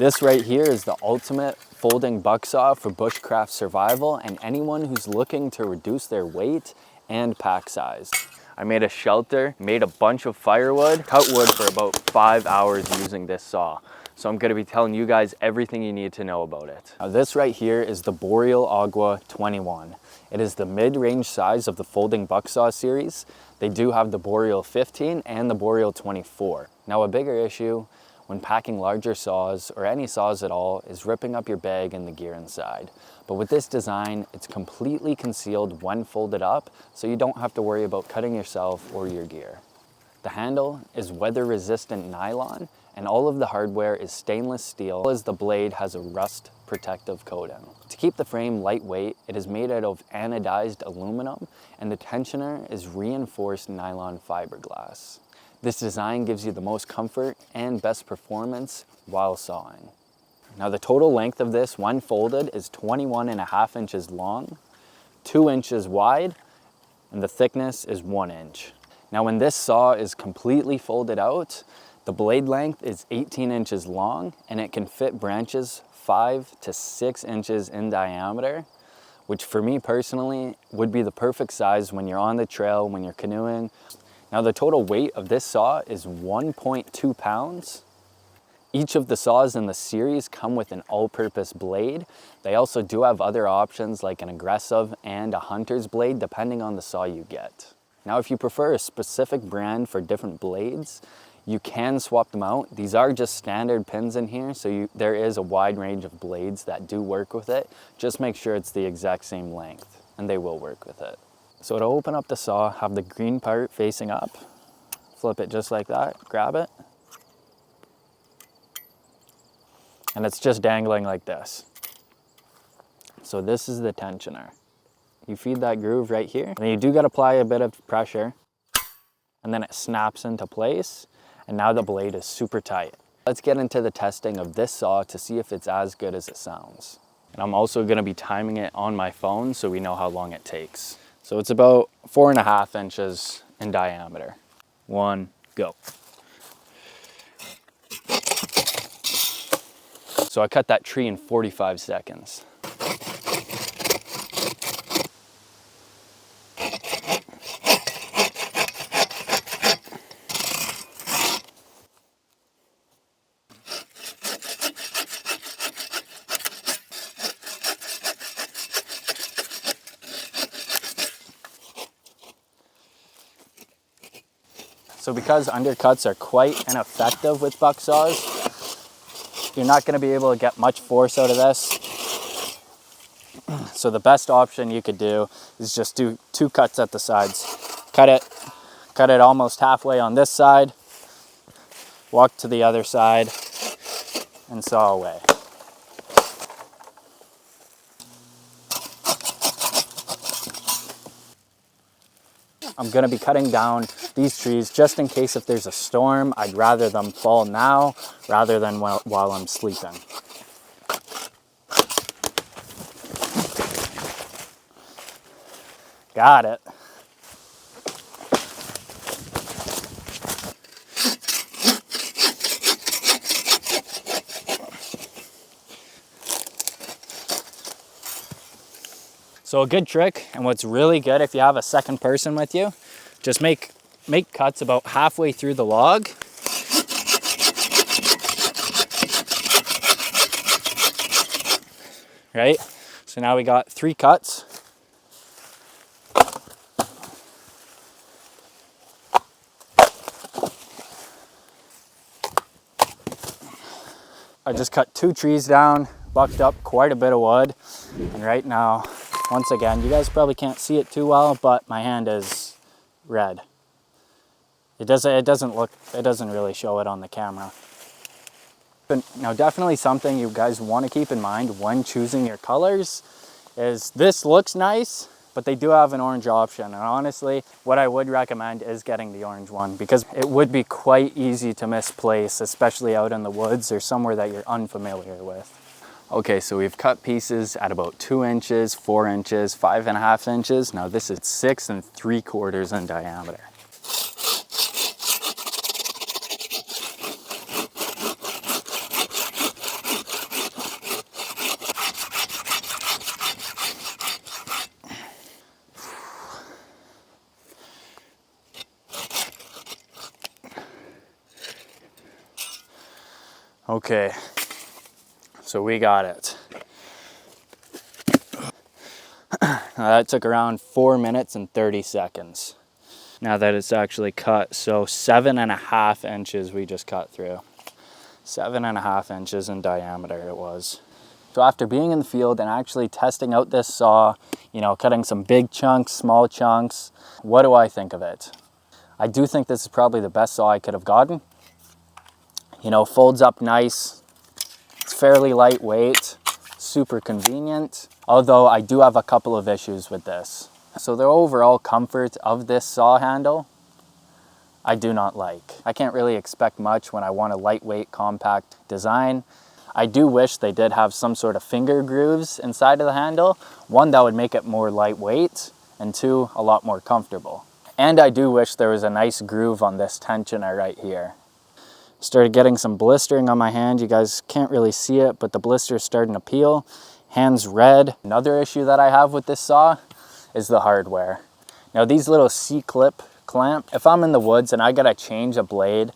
This right here is the ultimate folding buck saw for bushcraft survival and anyone who's looking to reduce their weight and pack size. I made a shelter, made a bunch of firewood, cut wood for about 5 hours using this saw. So I'm gonna be telling you guys everything you need to know about it. Now this right here is the Boreal Agua 21. It is the mid-range size of the folding buck saw series. They do have the Boreal 15 and the Boreal 24. Now a bigger issue when packing larger saws, or any saws at all, is ripping up your bag and the gear inside. But with this design, it's completely concealed when folded up, so you don't have to worry about cutting yourself or your gear. The handle is weather-resistant nylon, and all of the hardware is stainless steel, as the blade has a rust protective coating. To keep the frame lightweight, it is made out of anodized aluminum, and the tensioner is reinforced nylon fiberglass. This design gives you the most comfort and best performance while sawing. Now the total length of this when folded is 21.5 inches long, 2 inches wide, and the thickness is 1 inch. Now when this saw is completely folded out, the blade length is 18 inches long and it can fit branches 5 to 6 inches in diameter, which for me personally would be the perfect size when you're on the trail, when you're canoeing. Now the total weight of this saw is 1.2 pounds. Each of the saws in the series come with an all-purpose blade. They also do have other options like an aggressive and a hunter's blade depending on the saw you get. Now if you prefer a specific brand for different blades, you can swap them out. These are just standard pins in here, so there is a wide range of blades that do work with it. Just make sure it's the exact same length and they will work with it. So to open up the saw, have the green part facing up, flip it just like that, grab it, and it's just dangling like this. So this is the tensioner. You feed that groove right here, and then you do got to apply a bit of pressure, and then it snaps into place, and now the blade is super tight. Let's get into the testing of this saw to see if it's as good as it sounds. And I'm also going to be timing it on my phone so we know how long it takes. So it's about 4.5 inches in diameter. 1, go. So I cut that tree in 45 seconds. So because undercuts are quite ineffective with buck saws, you're not going to be able to get much force out of this. So the best option you could do is just do 2 cuts at the sides. Cut it almost halfway on this side, walk to the other side, and saw away. I'm going to be cutting down these trees just in case if there's a storm. I'd rather them fall now rather than while I'm sleeping. Got it. So a good trick, and what's really good if you have a second person with you, just make cuts about halfway through the log. Right? So now we got 3 cuts. I just cut 2 trees down, bucked up quite a bit of wood, and right now, once again, you guys probably can't see it too well, but my hand is red. It doesn't really show it on the camera. But now definitely something you guys want to keep in mind when choosing your colors is this looks nice, but they do have an orange option. And honestly, what I would recommend is getting the orange one because it would be quite easy to misplace, especially out in the woods or somewhere that you're unfamiliar with. Okay, so we've cut pieces at about 2 inches, 4 inches, 5.5 inches. Now this is 6 3/4 in diameter. Okay, so we got it. That took around 4 minutes and 30 seconds. Now that it's actually cut, so 7.5 inches we just cut through. 7.5 inches in diameter it was. So after being in the field and actually testing out this saw, you know, cutting some big chunks, small chunks, what do I think of it? I do think this is probably the best saw I could have gotten. You know, folds up nice. It's fairly lightweight, super convenient. Although I do have a couple of issues with this. So the overall comfort of this saw handle, I do not like. I can't really expect much when I want a lightweight, compact design. I do wish they did have some sort of finger grooves inside of the handle. One, that would make it more lightweight, and two, a lot more comfortable. And I do wish there was a nice groove on this tensioner right here. Started getting some blistering on my hand. You guys can't really see it, but the blister is starting to peel. Hand's red. Another issue that I have with this saw is the hardware. Now these little C-clip clamp, if I'm in the woods and I gotta change a blade,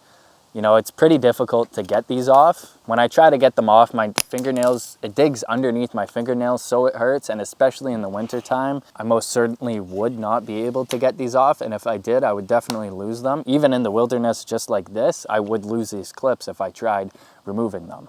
you know, it's pretty difficult to get these off. When I try to get them off, my fingernails, it digs underneath my fingernails so it hurts, and especially in the winter time, I most certainly would not be able to get these off, and if I did, I would definitely lose them. Even in the wilderness just like this, I would lose these clips if I tried removing them.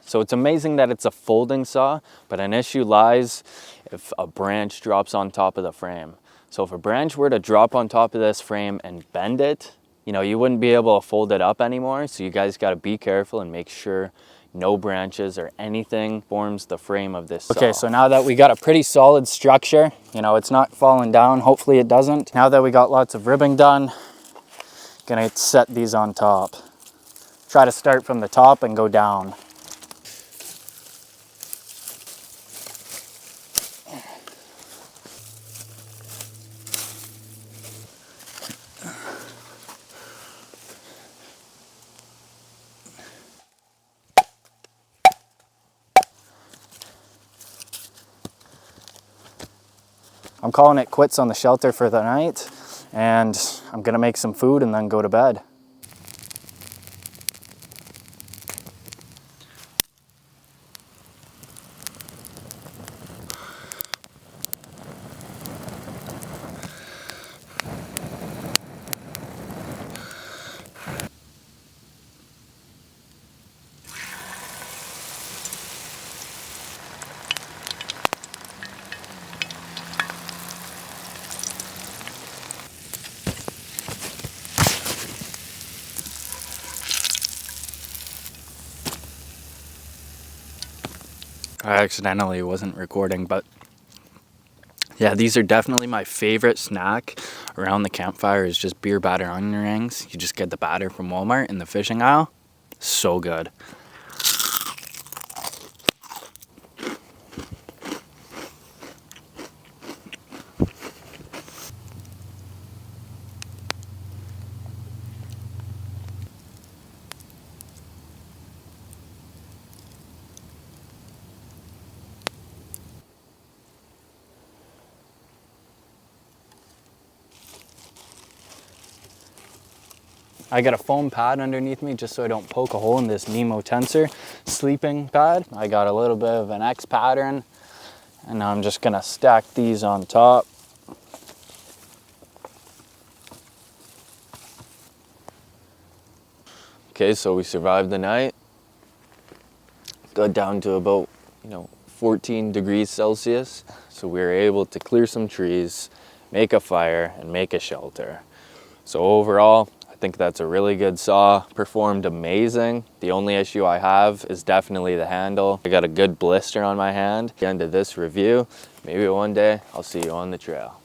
So it's amazing that it's a folding saw, but an issue lies if a branch drops on top of the frame. So if a branch were to drop on top of this frame and bend it, you know, you wouldn't be able to fold it up anymore. So you guys got to be careful and make sure no branches or anything forms the frame of this saw. Okay, so now that we got a pretty solid structure, you know, it's not falling down. Hopefully it doesn't. Now that we got lots of ribbing done, gonna set these on top. Try to start from the top and go down. I'm calling it quits on the shelter for the night, and I'm gonna make some food and then go to bed. I accidentally wasn't recording, but yeah, these are definitely my favorite snack around the campfire is just beer batter onion rings. You just get the batter from Walmart in the fishing aisle. So good. I got a foam pad underneath me just so I don't poke a hole in this Nemo tensor sleeping pad. I got a little bit of an X pattern, and now I'm just gonna stack these on top. Okay, so we survived the night. Got down to about, 14 degrees Celsius. So we were able to clear some trees, make a fire, and make a shelter. So overall, I think that's a really good saw. Performed amazing. The only issue I have is definitely the handle. I got a good blister on my hand. At the end of this review, maybe one day I'll see you on the trail.